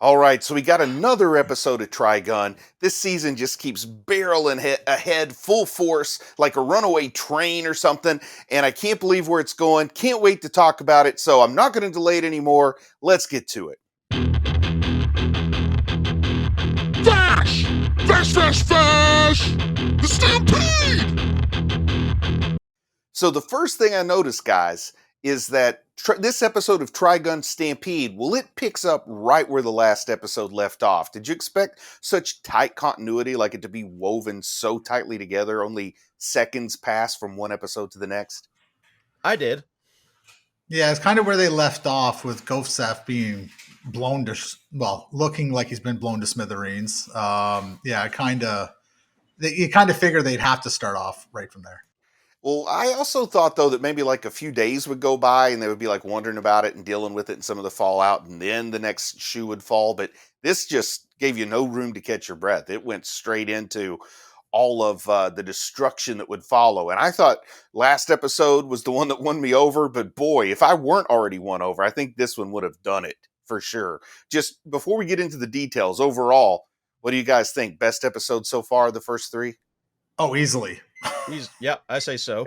All right, so we got another episode of Trigun. This season just keeps barreling ahead full force like a runaway train or something, and I can't believe where it's going. Can't wait to talk about it, so I'm not going to delay it anymore. Let's get to it. Dash! Dash, dash, dash! The Stampede! So the first thing I noticed, guys, is that this episode of Trigun Stampede, well, it picks up right where the last episode left off. Did you expect such tight continuity, like it to be woven so tightly together, only seconds pass from one episode to the next? I did. Yeah, it's kind of where they left off with Gofsef being blown to, looking like he's been blown to smithereens. You kind of figure they'd have to start off right from there. Well, I also thought, though, that maybe like a few days would go by and they would be like wondering about it and dealing with it and some of the fallout, and then the next shoe would fall. But this just gave you no room to catch your breath. It went straight into all of the destruction that would follow. And I thought last episode was the one that won me over. But boy, if I weren't already won over, I think this one would have done it for sure. Just before we get into the details, overall, what do you guys think? Best episode so far, the first three? Oh, easily. Yeah, I say so.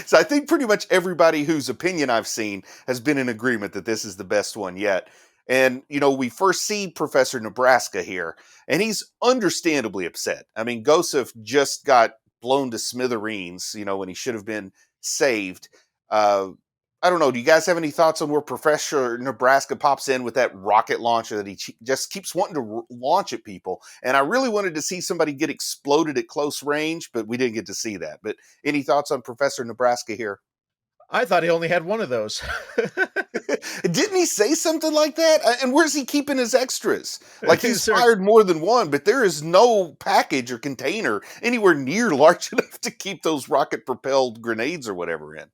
So I think pretty much everybody whose opinion I've seen has been in agreement that this is the best one yet. And, you know, we first see Professor Nebraska here, and he's understandably upset. I mean, Gosef just got blown to smithereens, you know, when he should have been saved. I don't know. Do you guys have any thoughts on where Professor Nebraska pops in with that rocket launcher that he just keeps wanting to launch at people? And I really wanted to see somebody get exploded at close range, but we didn't get to see that. But any thoughts on Professor Nebraska here? I thought he only had one of those. Didn't he say something like that? And where's he keeping his extras? Like he's fired more than one, but there is no package or container anywhere near large enough to keep those rocket-propelled grenades or whatever in.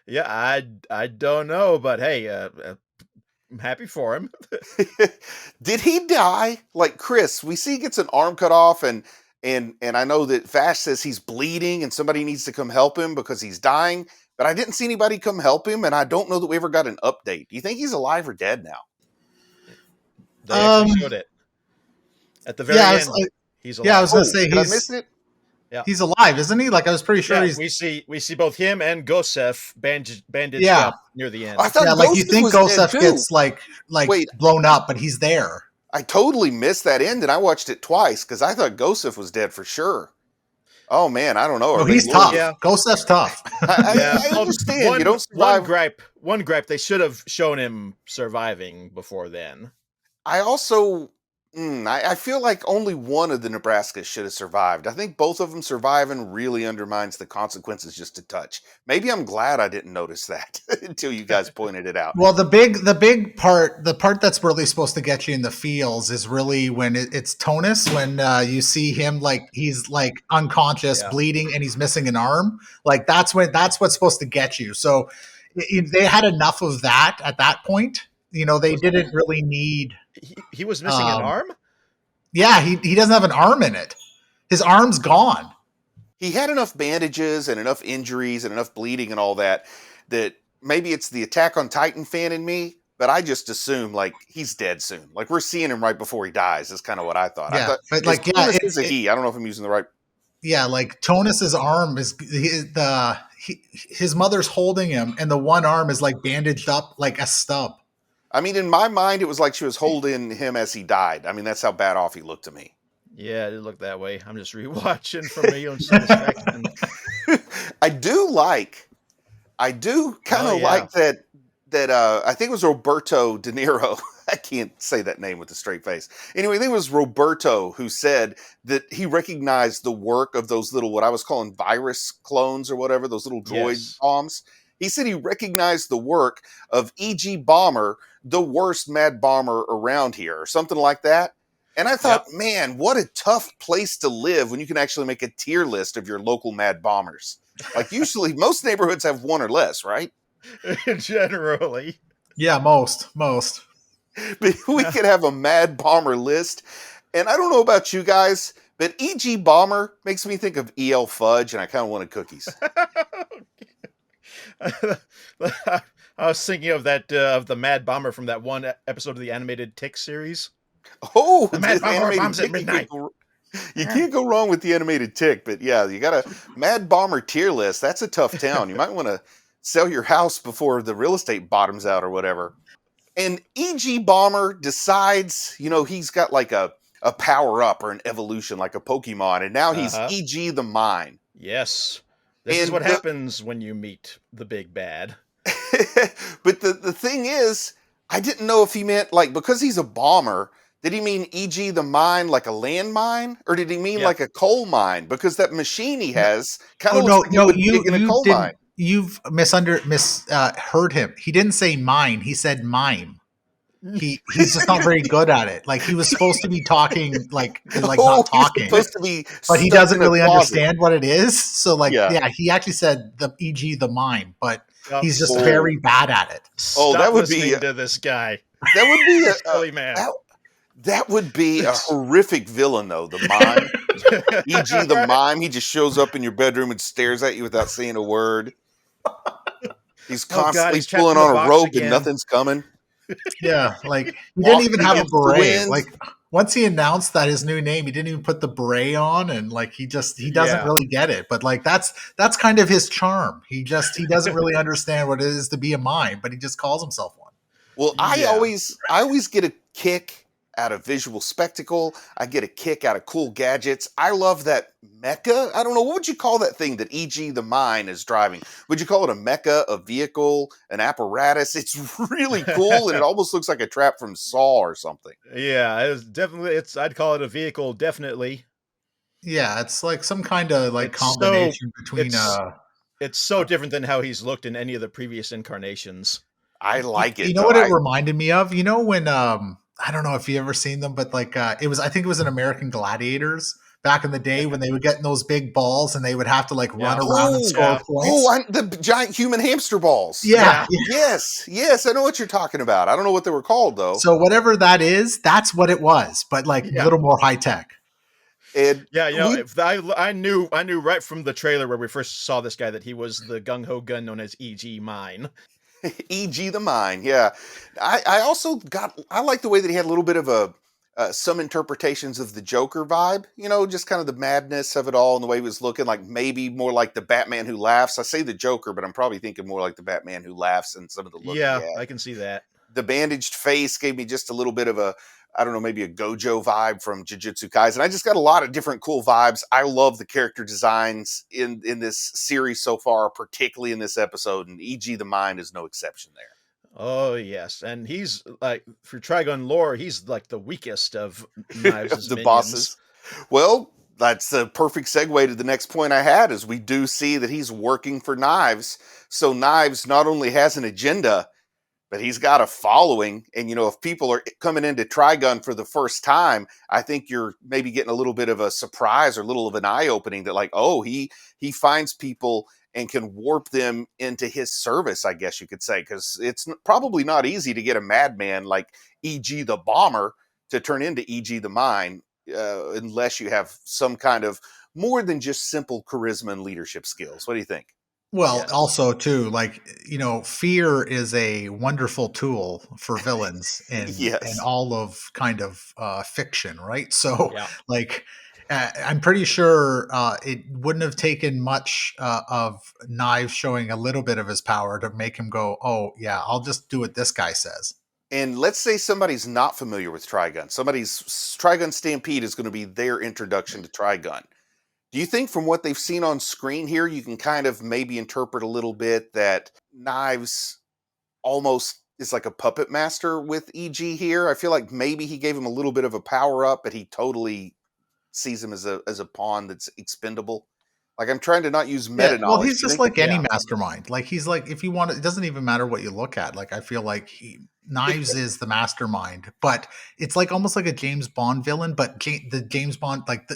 Yeah, I don't know, but hey, I'm happy for him. Did he die? Like Chris, we see he gets an arm cut off, and I know that Vash says he's bleeding and somebody needs to come help him because he's dying, but I didn't see anybody come help him, and I don't know that we ever got an update. Do you think he's alive or dead now? They actually showed it at the very end. He's alive. Yeah, I was going to say I missed it. Yeah. He's alive, isn't he? Like I was pretty sure he's. We see both him and Gosef bandaged up near the end. I thought like you think Gosef gets like blown up, but he's there. I totally missed that end, and I watched it twice because I thought Gosef was dead for sure. Oh man, I don't know. No, he's tough. Yeah. Gosef's tough. I understand. You don't survive. One gripe. They should have shown him surviving before then. I also. I feel like only one of the Nebraskas should have survived. I think both of them surviving really undermines the consequences just a touch. Maybe I'm glad I didn't notice that until you guys pointed it out. Well, the big part, the part that's really supposed to get you in the feels is really when it's Tonus, when you see him like he's like unconscious, bleeding, and he's missing an arm. Like that's what's supposed to get you. So they had enough of that at that point. You know, they didn't really need. He was missing an arm? Yeah, he doesn't have an arm in it. His arm's gone. He had enough bandages and enough injuries and enough bleeding and all that maybe it's the Attack on Titan fan in me, but I just assume like he's dead soon. Like we're seeing him right before he dies is kind of what I thought. Yeah, I thought, but like it's a he. I don't know if I'm using the right. Yeah, like Tonus's arm is his mother's holding him, and the one arm is like bandaged up like a stub. I mean, in my mind, it was like she was holding him as he died. I mean, that's how bad off he looked to me. Yeah, it did look that way. I'm just rewatching for my own satisfaction. I do kind of like that I think it was Roberto De Niro. I can't say that name with a straight face. Anyway, I think it was Roberto who said that he recognized the work of those little, what I was calling virus clones or whatever, those little droid bombs. He said he recognized the work of E.G. Bomber, the worst mad bomber around here, or something like that. And I thought, man, what a tough place to live when you can actually make a tier list of your local mad bombers. Like usually most neighborhoods have one or less, right? Generally. Yeah, most. But we could have a mad bomber list. And I don't know about you guys, but E.G. Bomber makes me think of E.L. Fudge, and I kind of wanted cookies. I was thinking of that of the Mad Bomber from that one episode of the animated Tick series. Oh, The Mad the Bomber animated bombs at tick. midnight. You can't go wrong with the animated tick, but yeah, you got a Mad Bomber tier list. That's a tough town. You might want to sell your house before the real estate bottoms out or whatever. And E.G. Bomber decides, he's got like a power up or an evolution like a Pokemon, and now he's E.G. the Mine. Yes. This is what happens when you meet the big bad. But the thing is, I didn't know if he meant, like, because he's a bomber, did he mean E.G. the mine like a landmine? Or did he mean like a coal mine? Because that machine he has kind of looks like he would dig in a coal mine. You've misheard him. He didn't say mine. He said mime. He's just not very good at it. Like, he was supposed to be talking not talking. Supposed to be, but he doesn't really understand what it is. So he actually said the E.G. the mime, but he's just very bad at it. Stop that would be to this guy. That would be a silly man. That would be a horrific villain, though. The mime, E.G. the mime. He just shows up in your bedroom and stares at you without saying a word. He's constantly pulling on a rope and nothing's coming. Yeah, like he didn't even have a beret. Like, once he announced that his new name, he didn't even put the beret on, and like he doesn't really get it. But like that's kind of his charm. He doesn't really understand what it is to be a mime, but he just calls himself one. Well, I always get a kick out of visual spectacle. I get a kick out of cool gadgets. I love that mecha. I don't know, what would you call that thing that E.G. the Mine is driving? Would you call it a mecha, a vehicle, an apparatus? It's really cool, and it almost looks like a trap from Saw or something. Yeah, I'd call it a vehicle, definitely. Yeah, it's like some kind of like combination between It's so different than how he's looked in any of the previous incarnations. I like it. You know what it reminded me of? You know when I don't know if you ever seen them, but like I think it was in American Gladiators back in the day when they would get in those big balls and they would have to like run around and score points. The giant human hamster balls. Yeah. Yes, I know what you're talking about. I don't know what they were called though. So whatever that is, that's what it was, but like a little more high tech. And I knew right from the trailer where we first saw this guy that he was the gung ho gun known as E.G. Mine. E.G. the Mine, yeah. I like the way that he had a little bit of some interpretations of the Joker vibe, just kind of the madness of it all and the way he was looking, like maybe more like the Batman Who Laughs. I say the Joker, but I'm probably thinking more like the Batman Who Laughs and some of the look. Yeah, I can see that. The bandaged face gave me just a little bit of maybe a Gojo vibe from Jujutsu Kaisen. I just got a lot of different cool vibes. I love the character designs in this series so far, particularly in this episode, and E.G. the Mine is no exception there. Oh, yes. And he's like, for Trigun lore, he's like the weakest of Knives' the bosses. Well, that's the perfect segue to the next point I had, is we do see that he's working for Knives. So Knives not only has an agenda, but he's got a following. And, if people are coming into Trigun for the first time, I think you're maybe getting a little bit of a surprise or a little of an eye-opening that like, oh, he finds people and can warp them into his service, I guess you could say, because it's probably not easy to get a madman like E.G. the Bomber to turn into E.G. the Mine, unless you have some kind of more than just simple charisma and leadership skills. What do you think? Well, also too, like, fear is a wonderful tool for villains in all of kind of fiction, right? So like, I'm pretty sure it wouldn't have taken much of Knives showing a little bit of his power to make him go, oh yeah, I'll just do what this guy says. And let's say somebody's not familiar with Trigun. Somebody's Trigun Stampede is going to be their introduction to Trigun. Do you think from what they've seen on screen here, you can kind of maybe interpret a little bit that Knives almost is like a puppet master with E.G. here? I feel like maybe he gave him a little bit of a power up, but he totally sees him as a pawn that's expendable. Like, I'm trying to not use meta knowledge. Well, he's just like any mastermind. Like, he's like, if you want it doesn't even matter what you look at. Like, I feel like Knives is the mastermind, but it's like almost like a James Bond villain, but the James Bond, but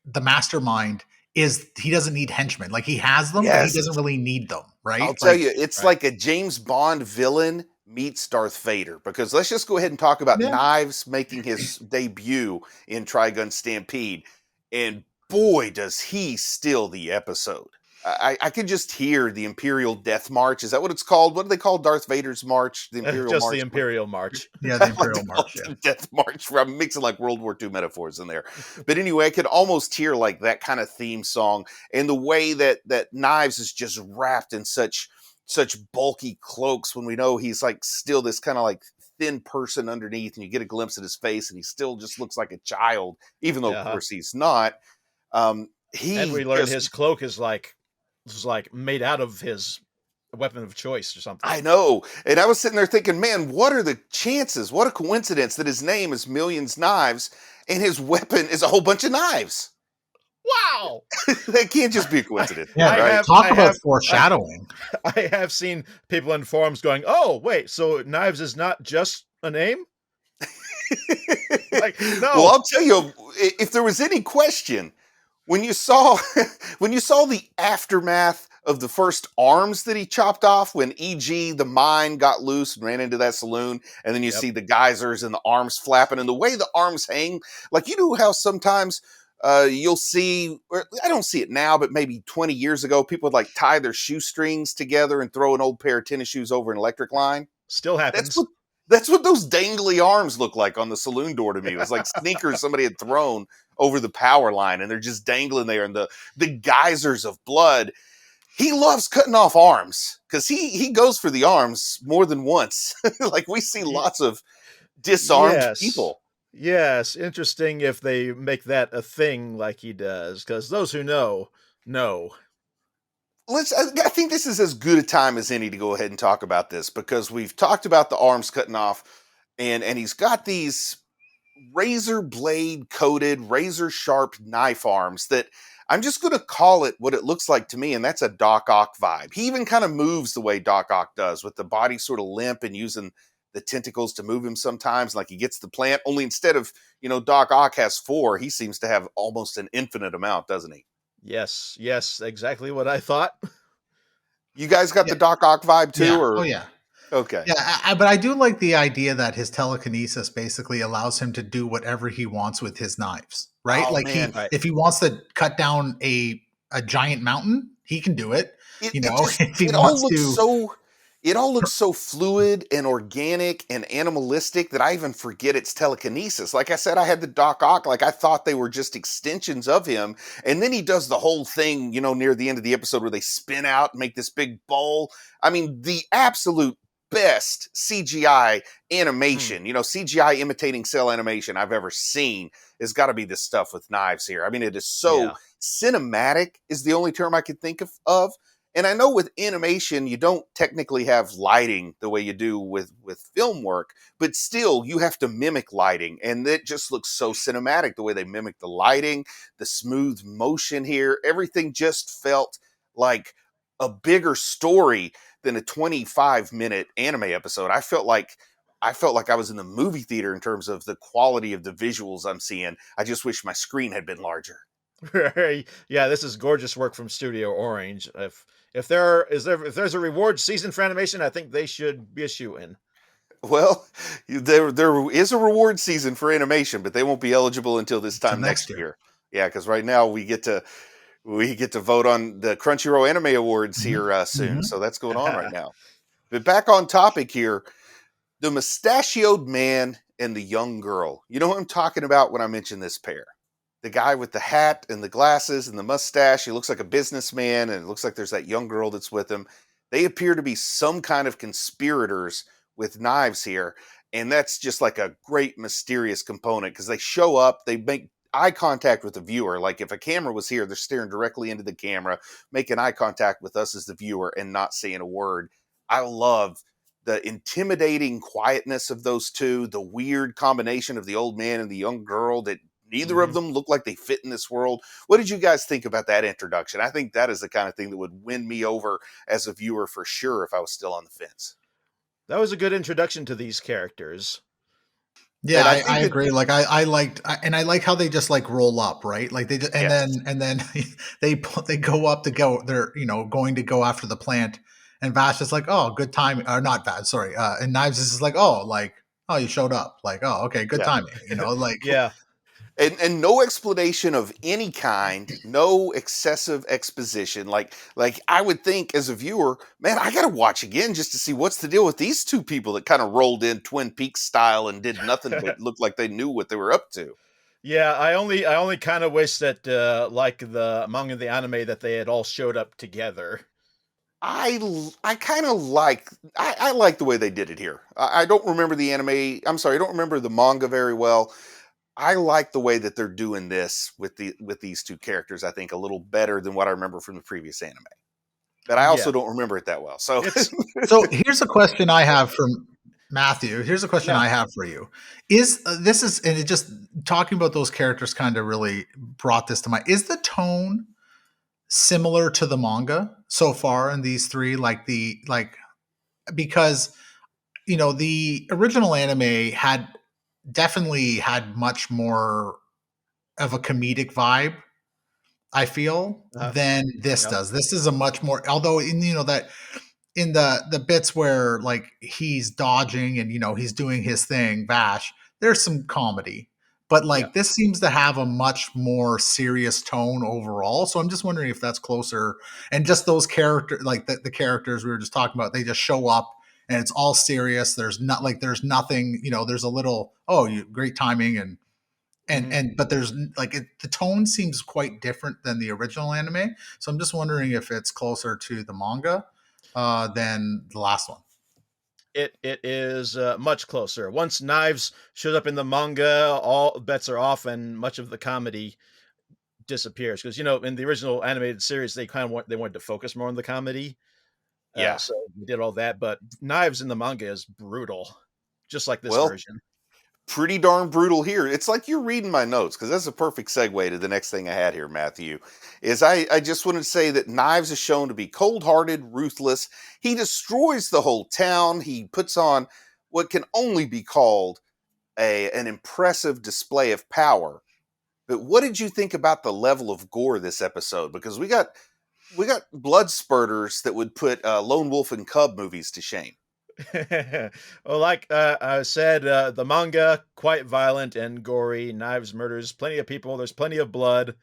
the mastermind is, he doesn't need henchmen. Like, he has them, but he doesn't really need them, right? I'll tell you, it's like a James Bond villain meets Darth Vader, because let's just go ahead and talk about Knives making his debut in Trigun Stampede, and boy, does he steal the episode. I could just hear the Imperial Death March. Is that what it's called? What do they call Darth Vader's march? The Imperial Just March? the Imperial March. Yeah, the I like to Imperial call March. it Yeah. the Death March. I'm mixing like World War II metaphors in there. But anyway, I could almost hear like that kind of theme song, and the way that Knives is just wrapped in such bulky cloaks when we know he's like still this kind of like thin person underneath, and you get a glimpse of his face, and he still just looks like a child, even though of course he's not. He And we learned just, his cloak is like made out of his weapon of choice or something. I know. And I was sitting there thinking, man, what are the chances? What a coincidence that his name is Millions Knives and his weapon is a whole bunch of knives. Wow. That can't just be a coincidence. Yeah, right? talk about foreshadowing. I have seen people in forums going, "Oh, wait, so Knives is not just a name?" Like, no. Well, I'll tell you, if there was any question, when you saw the aftermath of the first arms that he chopped off, when E.G. the mine got loose and ran into that saloon, and then you see the geysers and the arms flapping, and the way the arms hang, like, you know how sometimes you'll see, or I don't see it now, but maybe 20 years ago, people would like tie their shoestrings together and throw an old pair of tennis shoes over an electric line. Still happens. That's what those dangly arms look like on the saloon door to me. It was like sneakers somebody had thrown over the power line, and they're just dangling there, and the geysers of blood. He loves cutting off arms because he goes for the arms more than once. Like, we see lots of disarmed people. Yes, interesting if they make that a thing like he does, because those who know. I think this is as good a time as any to go ahead and talk about this, because we've talked about the arms cutting off, and he's got these razor blade coated, razor sharp knife arms that I'm just going to call it what it looks like to me, and that's a Doc Ock vibe. He even kind of moves the way Doc Ock does, with the body sort of limp and using the tentacles to move him sometimes, like he gets the plant. Only instead of, Doc Ock has 4, he seems to have almost an infinite amount, doesn't he? Yes, exactly what I thought. You guys got the Doc Ock vibe too? Yeah. Or? Oh, yeah. Okay. Yeah, but I do like the idea that his telekinesis basically allows him to do whatever he wants with his knives, right? Oh, like man. if he wants to cut down a giant mountain, he can do it. If he wants to. It all looks so fluid and organic and animalistic that I even forget it's telekinesis. Like I said, I had the Doc Ock, like I thought they were just extensions of him. And then he does the whole thing, near the end of the episode where they spin out and make this big bowl. I mean, the absolute best CGI animation, CGI imitating cell animation I've ever seen has got to be this stuff with Knives here. I mean, it is so cinematic is the only term I could think of. And I know with animation, you don't technically have lighting the way you do with film work, but still you have to mimic lighting. And it just looks so cinematic, the way they mimic the lighting, the smooth motion here. Everything just felt like a bigger story than a 25-minute anime episode. I felt like I was in the movie theater in terms of the quality of the visuals I'm seeing. I just wish my screen had been larger. Yeah, this is gorgeous work from Studio Orange. If there's a reward season for animation, I think they should be a shoe-in. Well, there is a reward season for animation, but they won't be eligible until this time next year. Yeah, because right now we get to vote on the Crunchyroll Anime Awards here soon. So that's going on right now. But back on topic here, the mustachioed man and the young girl. You know what I'm talking about when I mention this pair? The guy with the hat and the glasses and the mustache. He looks like a businessman, and it looks like there's that young girl that's with him. They appear to be some kind of conspirators with knives here. And that's just like a great mysterious component, because they show up, they make eye contact with the viewer. Like if a camera was here, they're staring directly into the camera, making eye contact with us as the viewer and not saying a word. I love the intimidating quietness of those two, the weird combination of the old man and the young girl that neither of them look like they fit in this world. What did you guys think about that introduction? I think that is the kind of thing that would win me over as a viewer for sure if I was still on the fence. That was a good introduction to these characters. Yeah, I agree. Like I like how they just like roll up, right? Like they just, and then they go up to go. They're going to go after the plant, and Vash is like, oh, good timing. Or not Vash, sorry. And Knives is like, oh, you showed up. Like, oh, okay, good timing. Like yeah. And no explanation of any kind, no excessive exposition. Like I would think as a viewer, man, I gotta watch again just to see what's the deal with these two people that kind of rolled in Twin Peaks style and did nothing but look like they knew what they were up to. Yeah, I only kind of wish that like the manga and the anime that they had all showed up together. I kind of like I like the way they did it here. I don't remember the anime. I'm sorry, I don't remember the manga very well. I like the way that they're doing this with these two characters. I think a little better than what I remember from the previous anime. But I Yeah, also don't remember it that well. So it's So here's a question I have from Matthew. Here's a question yeah. I have for you. Is this is and it just talking about those characters kind of really brought this to mind. Is the tone similar to the manga so far in these three? Because the original anime had definitely had much more of a comedic vibe, I feel, Uh, than this yeah, does. This is a much more, although that in the bits where like he's dodging and he's doing his thing, Vash, there's some comedy. But yeah. like this seems to have a much more serious tone overall. So I'm just wondering if that's closer, and just those characters, like the characters we were just talking about, they just show up and it's all serious. There's nothing, there's a little, great timing, Mhm. but there's the tone seems quite different than the original anime. So I'm just wondering if it's closer to the manga than the last one. It is much closer. Once Knives shows up in the manga, all bets are off, and much of the comedy disappears. Because in the original animated series, they wanted to focus more on the comedy, yeah. so we did all that. But Knives in the manga is brutal, just like this Well, version. pretty darn brutal here. It's like you're reading my notes because that's a perfect segue to the next thing I had here, Matthew. Is I just wanted to say that Knives is shown to be cold hearted, ruthless. He destroys the whole town. He puts on what can only be called an impressive display of power. But what did you think about the level of gore this episode? Because we got blood spurters that would put Lone Wolf and Cub movies to shame. Well, like I said, the manga quite violent and gory. Knives murders plenty of people. There's plenty of blood.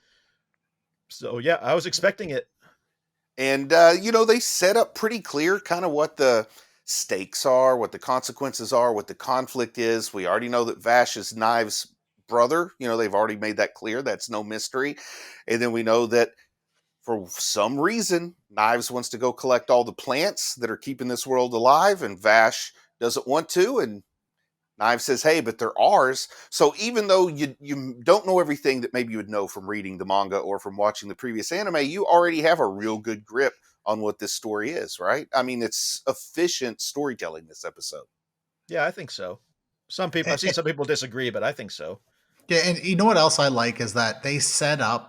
So yeah, I was expecting it. And they set up pretty clear kind of what the stakes are, what the consequences are, what the conflict is. We already know that Vash is Knives' brother. They've already made that clear. That's no mystery. And then we know that for some reason, Knives wants to go collect all the plants that are keeping this world alive, and Vash doesn't want to. And Knives says, "Hey, but they're ours." So even though you don't know everything that maybe you would know from reading the manga or from watching the previous anime, you already have a real good grip on what this story is, right? I mean, it's efficient storytelling this episode. Yeah, I think so. I've seen some people disagree, but I think so. Yeah, and you know what else I like is that they set up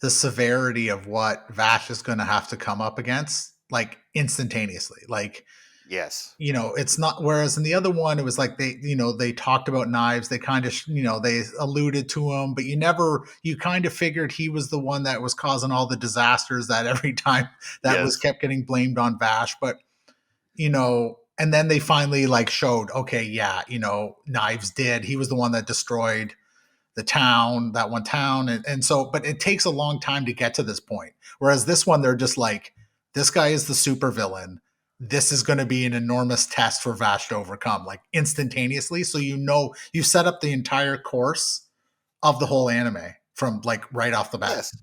the severity of what Vash is going to have to come up against like instantaneously. Like, Yes. it's not, whereas in the other one it was like they talked about Knives, they kind of they alluded to him, but you kind of figured he was the one that was causing all the disasters, that every time that was Yes. kept getting blamed on Vash. But and then they finally like showed, okay, yeah, Knives did, he was the one that destroyed that one town. And so, but it takes a long time to get to this point. Whereas this one, they're just like, this guy is the super villain. This is going to be an enormous test for Vash to overcome, like instantaneously. So, you set up the entire course of the whole anime from like right off the bat. Yes.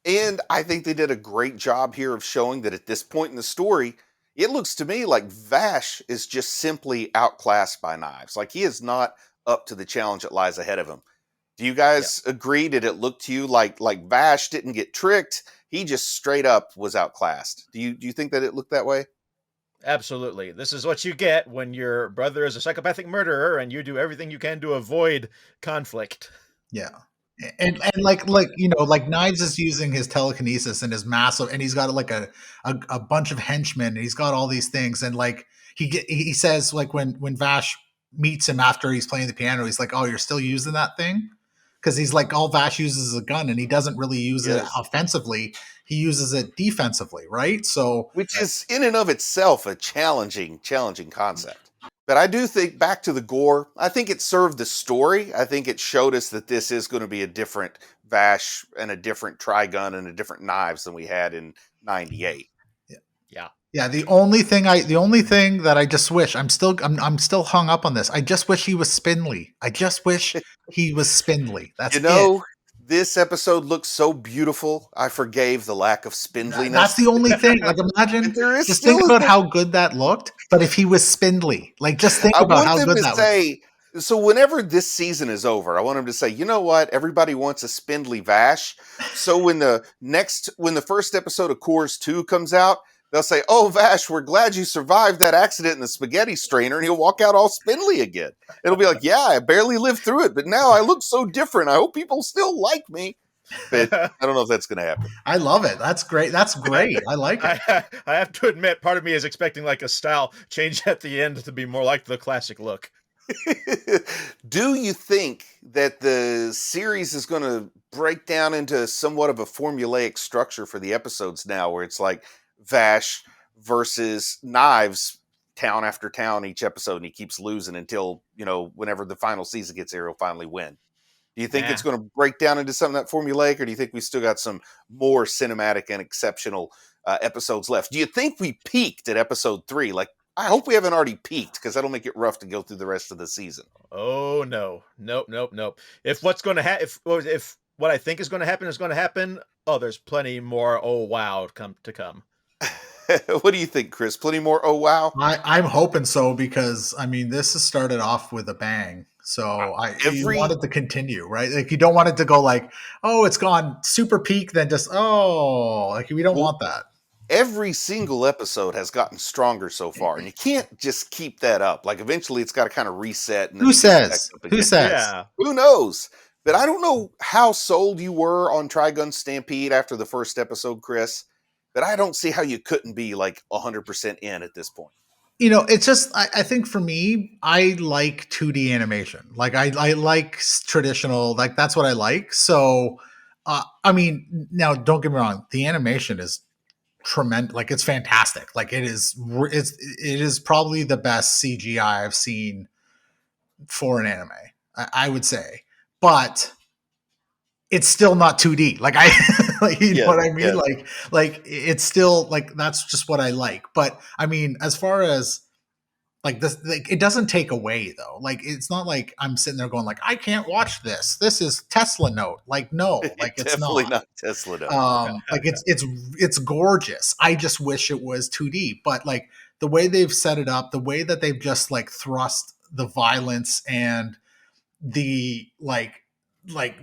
And I think they did a great job here of showing that at this point in the story, it looks to me like Vash is just simply outclassed by Knives. Like he is not up to the challenge that lies ahead of him. Do you Yeah, guys agree? Did it look to you like Vash didn't get tricked? He just straight up was outclassed. Do you think that it looked that way? absolutely. This is what you get when your brother is a psychopathic murderer and you do everything you can to avoid conflict. Yeah. And like Knives is using his telekinesis and his massive, and he's got like a bunch of henchmen, and he's got all these things, and like he says, like when Vash meets him after he's playing the piano, he's like, "Oh, you're still using that thing?" Because he's like, all Vash uses is a gun, and he doesn't really use it Yes. offensively. He uses it defensively, right? So Which is in and of itself a challenging concept. But I do think, back to the gore, I think it served the story. I think it showed us that this is going to be a different Vash and a different Trigun and a different Knives than we had in 98. Yeah. Yeah, the only thing that I just wish, I'm still hung up on this. I just wish he was spindly. I just wish he was spindly. That's it. This episode looks so beautiful. I forgave the lack of spindliness. That's the only thing. Like, imagine, just think about how good that looked. But if he was spindly, like, just think about how good that was. So whenever this season is over, I want him to say, you know what? Everybody wants a spindly Vash. So when the first episode of Course 2 comes out, they'll say, oh, Vash, we're glad you survived that accident in the spaghetti strainer, and he'll walk out all spindly again. It'll be like, yeah, I barely lived through it, but now I look so different. I hope people still like me. But I don't know if that's going to happen. I love it. That's great. That's great. I like it. I have to admit, part of me is expecting like a style change at the end to be more like the classic look. Do you think that the series is going to break down into somewhat of a formulaic structure for the episodes now, where it's like Vash versus Knives town after town each episode, and he keeps losing until, whenever the final season gets here, he'll finally win? Do you think it's going to break down into something that formulaic, or do you think we still got some more cinematic and exceptional episodes left? Do you think we peaked at episode 3? Like, I hope we haven't already peaked, because that'll make it rough to go through the rest of the season. Oh no, nope. If what's going to happen, if what I think is going to happen, oh, there's plenty more. Oh wow, to come. What do you think, Chris? Plenty more? Oh wow. I'm hoping so, because this has started off with a bang. So you want it to continue, right? Like, you don't want it to go like, oh, it's gone super peak, then just we don't want that. Every single episode has gotten stronger so far, and you can't just keep that up. Like, eventually it's got to kind of reset. And Who says? Yeah. Who knows? But I don't know how sold you were on Trigun Stampede after the first episode, Chris, but I don't see how you couldn't be like 100% in at this point. It's just, I think for me, I like 2D animation. Like, I like traditional, like, that's what I like. So, now don't get me wrong. The animation is tremendous. Like, it's fantastic. Like, it is probably the best CGI I've seen for an anime, I would say. But it's still not 2D. Like, know what I mean? Yeah. Like it's still, like, that's just what I like. But as far as like this, like, it doesn't take away though. Like, it's not like I'm sitting there going like, I can't watch this. This is Tesla Note. Like, no, like, it's definitely not Tesla Note. Like, it's gorgeous. I just wish it was 2D. But like, the way they've set it up, the way that they've just like thrust the violence and the like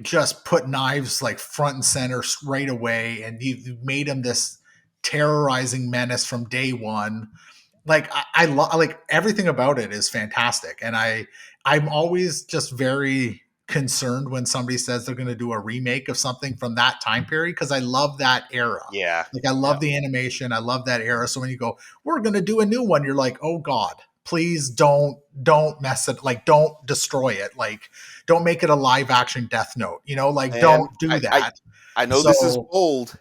just put Knives like front and center right away, and you've made him this terrorizing menace from day one. Like, I love, like, everything about it is fantastic, and I'm always just very concerned when somebody says they're going to do a remake of something from that time period, because I love that era. Yeah, like, I love the animation, I love that era. So when you go, we're going to do a new one, you're like, oh God, please don't mess it. Like, don't destroy it. Like, don't make it a live action Death Note. Like, don't do that. I know this is bold.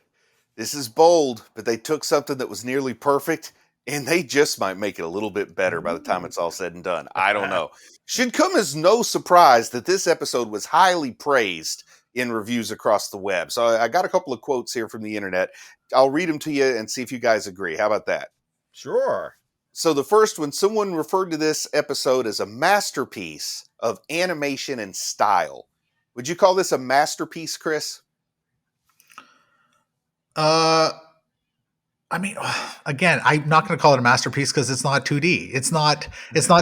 This is bold, but they took something that was nearly perfect, and they just might make it a little bit better by the time it's all said and done. I don't know. Should come as no surprise that this episode was highly praised in reviews across the web. So I got a couple of quotes here from the internet. I'll read them to you and see if you guys agree. How about that? Sure. So the first one, someone referred to this episode as a masterpiece of animation and style. Would you call this a masterpiece, Chris? Again, I'm not going to call it a masterpiece because it's not 2D. It's not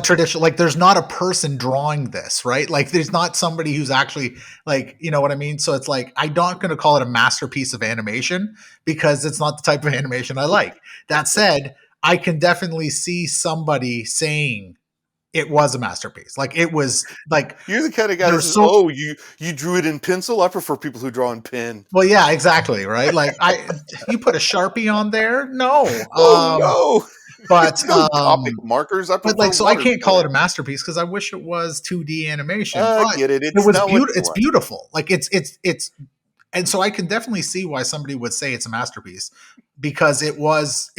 traditional. Like, there's not a person drawing this, right? Like, there's not somebody who's actually, like, you know what I mean? So it's like, I'm not going to call it a masterpiece of animation because it's not the type of animation I like. That said, I can definitely see somebody saying it was a masterpiece. Like, it was like, you're the kind of guy that says, you drew it in pencil. I prefer people who draw in pen. Well, yeah, exactly. Right. Like, you put a Sharpie on there. No. No. But no topic markers. But like, so I can't call it a masterpiece because I wish it was 2D animation. I get it. It's beautiful. Like, it's, and so I can definitely see why somebody would say it's a masterpiece, because it was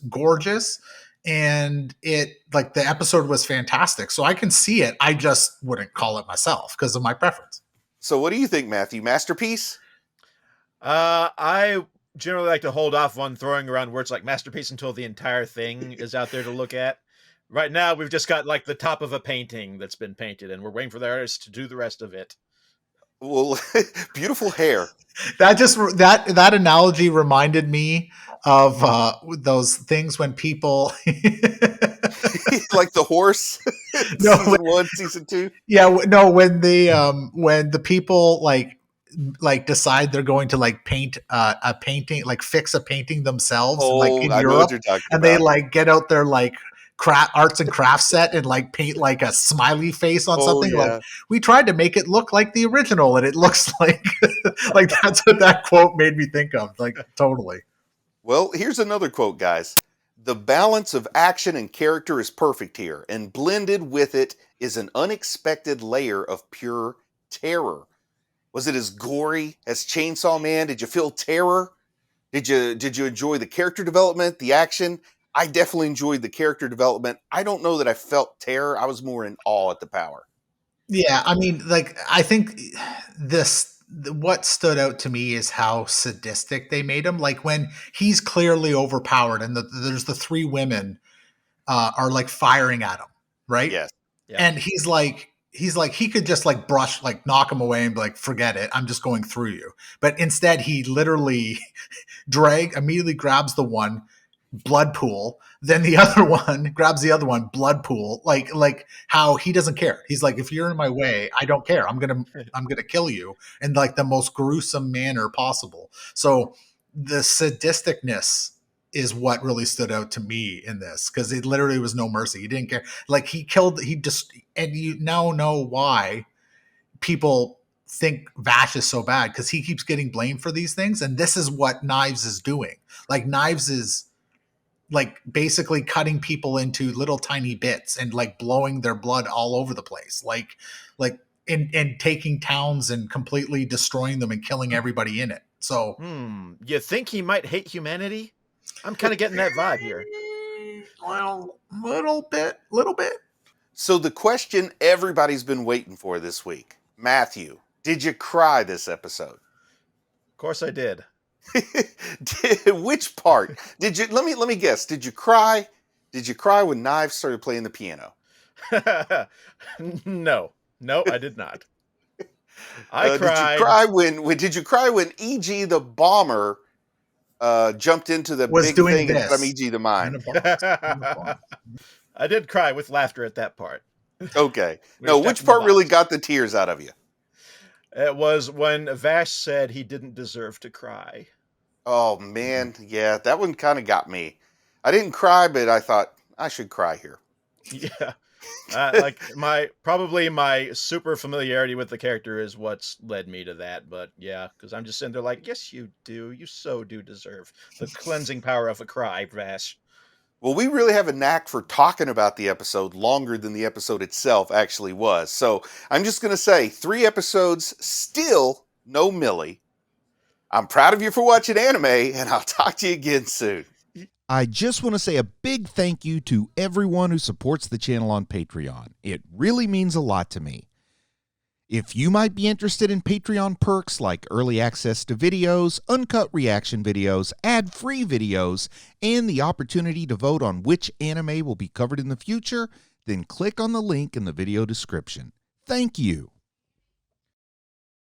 gorgeous. and it like the episode was fantastic. So I can see it. I just wouldn't call it myself because of my preference. So what do you think, Matthew? Masterpiece? I generally like to hold off on throwing around words like masterpiece until the entire thing is out there to look at. Right now, we've just got like the top of a painting that's been painted, and we're waiting for the artist to do the rest of it. Well, beautiful hair. That analogy reminded me of those things when people Like the horse. No, Season 1, season 2. Yeah, no, when the people like decide they're going to like paint a painting, like fix a painting themselves, like in I know what Europe, you're talking and about. they like get out their like arts and crafts set and like paint like a smiley face on something. yeah. Like we tried to make it look like the original, and it looks like like that's what that quote made me think of. Like totally. Well, here's another quote, guys. The balance of action and character is perfect here, and blended with it is an unexpected layer of pure terror. Was it as gory as Chainsaw Man? Did you feel terror? Did you enjoy the character development, the action? I definitely enjoyed the character development. I don't know that I felt terror. I was more in awe at the power. Yeah, I mean, like I think what stood out to me is how sadistic they made him. Like when he's clearly overpowered, and there's the three women are like firing at him, right? Yes. Yeah. And he's like he could just like brush, like knock him away and be like, forget it, I'm just going through you. But instead, he literally immediately grabs the one, blood pool, then the other one grabs the other one, blood pool. Like how he doesn't care. He's like, if you're in my way, I don't care. I'm gonna kill you in like the most gruesome manner possible. So the sadisticness is what really stood out to me in this, because it literally was no mercy. He didn't care. Like he just, and you now know why people think Vash is so bad, because he keeps getting blamed for these things. And this is what Knives is doing. Like Knives is like basically cutting people into little tiny bits and like blowing their blood all over the place. Like and taking towns and completely destroying them and killing everybody in it. So you think he might hate humanity? I'm kind of getting that vibe here. Well, little bit. So the question everybody's been waiting for this week. Matthew, did you cry this episode? Of course I did. Which part? Did you let me guess, did you cry? Did you cry when Knives started playing the piano? No, I did not. I cried. Did you cry when E.G. the bomber jumped into the big thing and from E.G. the mine? I did cry with laughter at that part. Okay. No, which part really got the tears out of you? It was when Vash said he didn't deserve to cry. Oh, man. Yeah, that one kind of got me. I didn't cry, but I thought I should cry here. Yeah. Like my super familiarity with the character is what's led me to that. But yeah, because I'm just sitting there like, yes, you do. You so do deserve the cleansing power of a cry, Vash. Well, we really have a knack for talking about the episode longer than the episode itself actually was. So I'm just going to say 3 episodes, still no Millie. I'm proud of you for watching anime, and I'll talk to you again soon. I just want to say a big thank you to everyone who supports the channel on Patreon. It really means a lot to me. If you might be interested in Patreon perks like early access to videos, uncut reaction videos, ad-free videos, and the opportunity to vote on which anime will be covered in the future, then click on the link in the video description. Thank you.